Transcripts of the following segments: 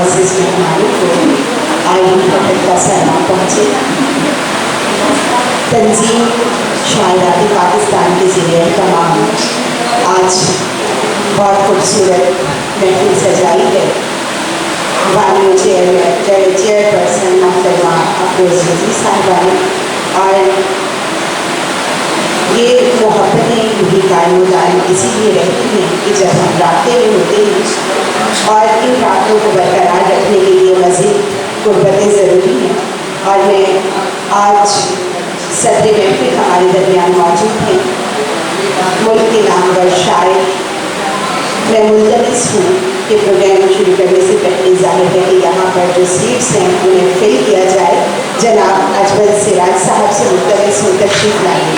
मोअज़्ज़ज़ मेहमानों को आईन फतह का सलाम पहुँचे। तंजीम शायरात पाकिस्तान के ज़रिए तमाम आज बहुत खूबसूरत महफिल सजाई है। बानियों चेयरपर्सन मोहतरमा अफरोज़ रिज़वी साहिबा ने, और ये मोहब्बतें भी कायम दायम इसीलिए रहती हैं कि जब हम रातें में होते हैं और इन रातों को बरकरार रखने के लिए मज़ीद गुर्बतें ज़रूरी हैं। और मैं आज सदर महफिल हमारे दरमियान मौजूद हैं, मुल्क के नामवर शायर। मैं मुल्तमिस हूँ कि प्रोग्राम शुरू करने से पहले ज़ाहिर है कि यहाँ पर जो सीट्स हैं उन्हें फिल किया जाए। जनाब अजमल सिराज साहब से मुल्तमिस हूँ तशरीफ़ लाइए।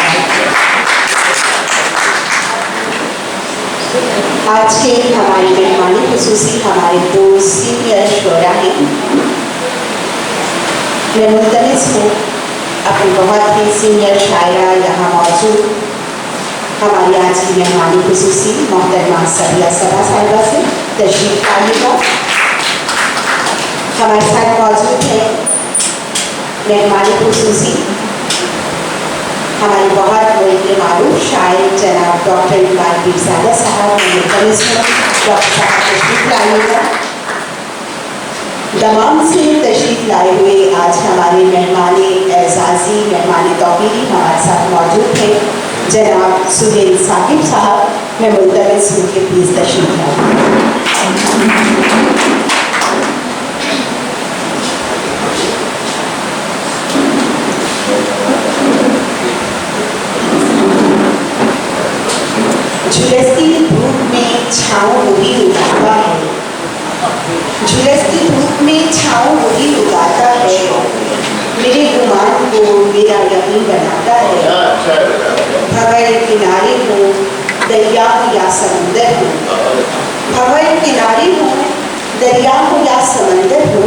आज के हमारे मेहमान खुसूसी हमारे दो सीनियर शोरा हैं। मैं मुल्तमिस हूँ अपनी बहुत ही सीनियर शायरा यहाँ मौजूद हमारी आज की मेहमान खुसूसी मोहतरमा सबिया सबा साहिबा से तशरीफ़ लाइएगा। हमारे साथ मौजूद है मेहमान खुसूसी हमारे बहुत बड़े मारूफ शायर जनाब डॉक्टर इकबाल पीरज़ादा साहब। मुल्तमिस हूँ डॉक्टर साहब तशरीफ़ लाइएगा। दमाम से तशरीफ़ लाए हुए आज हमारे मेहमान एज़ाज़ी मेहमान तौक़ीरी हमारे साथ मौजूद हैं जनाब सुहेल साकिब साहब। मैं मुल्तमिस हूँ कि प्लीज़ तशरीफ़ लाइए। झुलसती धूप में छाँव वही उगाता है, झुलसती धूप में छाँव वही उगाता है, मेरे गुमान को मेरा यकीन बनाता है। भंवर किनारे हो दरिया हो या समंदर हो, भंवर किनारे हो दरिया हो या समंदर हो,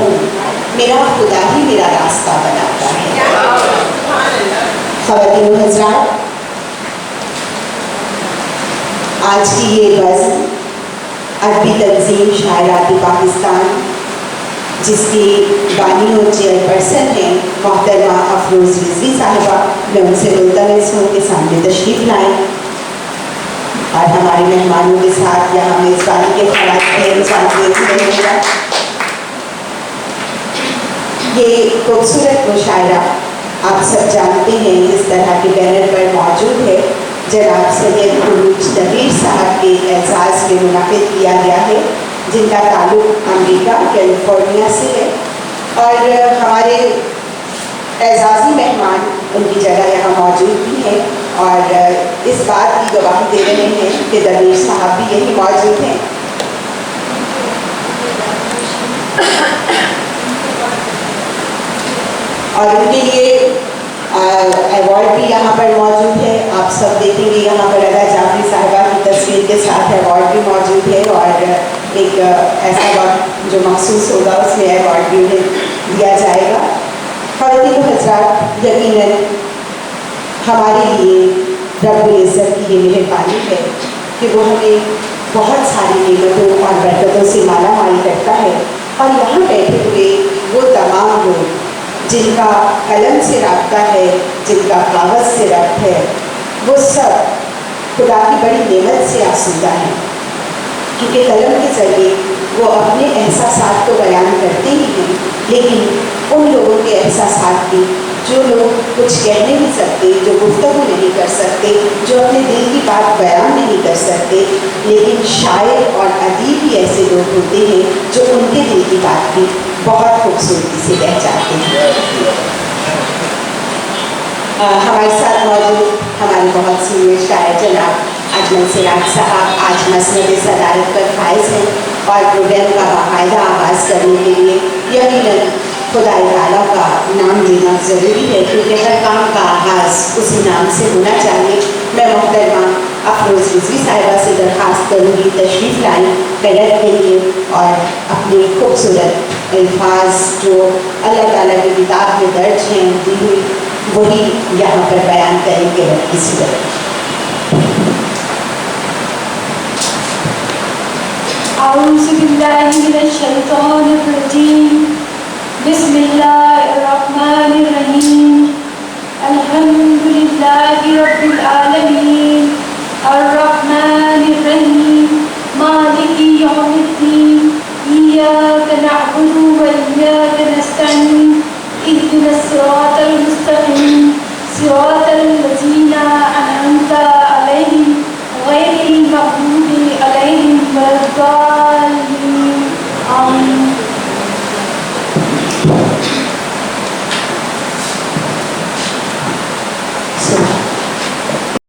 मेरा खुदा ही मेरा रास्ता बनाता है। ख़वातीन व हज़रात, आज की ये बज़्म अरबी तंज़ीम शायरात पाकिस्तान जिसकी बानी और चेयरपर्सन हैं मोहतरमा अफरोज़ रिज़वी साहिबा, मैं उनसे मुल्तमिस हूँ कि सामने तशरीफ़ लाएँ और हमारे मेहमानों के साथ यहाँ मेज़बानी के ख़वातीन। ये खूबसूरत मुशायरा आप सब जानते हैं इस तरह के बैनर पर मौजूद है। जनाब सैयद खुरूज दबीर साहब के एजाज़ में मुनाक़िद किया गया है, जिनका ताल्लुक़ अमेरिका कैलिफोर्निया से है। और हमारे एजाज़ी मेहमान उनकी जगह यहाँ मौजूद भी हैं और इस बात की गवाही दे रहे हैं कि दबीर साहब भी यही मौजूद हैं। और उनके लिए अवार्ड भी यहाँ पर मौजूद है। आप सब देखेंगे यहाँ पर अदा जाफरी साहिबा की तस्वीर के साथ अवार्ड भी मौजूद है और एक ऐसा वक्त जो मखसूस होगा उसमें अवार्ड भी उन्हें दिया जाएगा। ख़वातीन व हज़रात, यकीनन हमारे लिए रब्बुल इज़्ज़त की ये मेहरबानी है कि वो हमें बहुत सारी नेमतों और बरकतों से माला माल करता है। और यहाँ बैठे हुए वो तमाम लोग जिनका कलम से रब्ता है, जिनका कागज़ से रब्त है, वो सब खुदा की बड़ी नेमत से आसूदा हैं, क्योंकि कलम के ज़रिए वो अपने एहसासात को बयान करते ही हैं, लेकिन उन लोगों के एहसासात की जो लोग कुछ कह नहीं सकते, जो गुफ्तगू नहीं कर सकते, जो अपने दिल की बात बयान नहीं कर सकते, लेकिन शायर और अदीब भी ऐसे लोग होते हैं जो उनके दिल की बात भी बहुत खूबसूरती से कह जाते हैं। हमारे साथ मौजूद हमारे बहुत सीनियर शायर जनाब अजमल सिराज साहब आज मसनद सदारत पर फाइज हैं और प्रोग्राम का बाकायदा आगाज़ करने के लिए यकीनन खुदा ताला का नाम लेना ज़रूरी है, क्योंकि हर काम का आगाज़ उसी नाम से होना चाहिए। मैं मोहतरमा अफरोज़ रिज़वी साहिबा से दरख्वास्त करूँगी तशरीफ़ लाई, बैठक देंगे और अपनी खूबसूरत अल्फाज जो अल्लाह ताला की किताब में दर्ज हैं दी हुई वही यहाँ पर बयान करेंगे इस वक्त। أعوذ بالله من الشيطان الرجيم بسم الله الرحمن الرحيم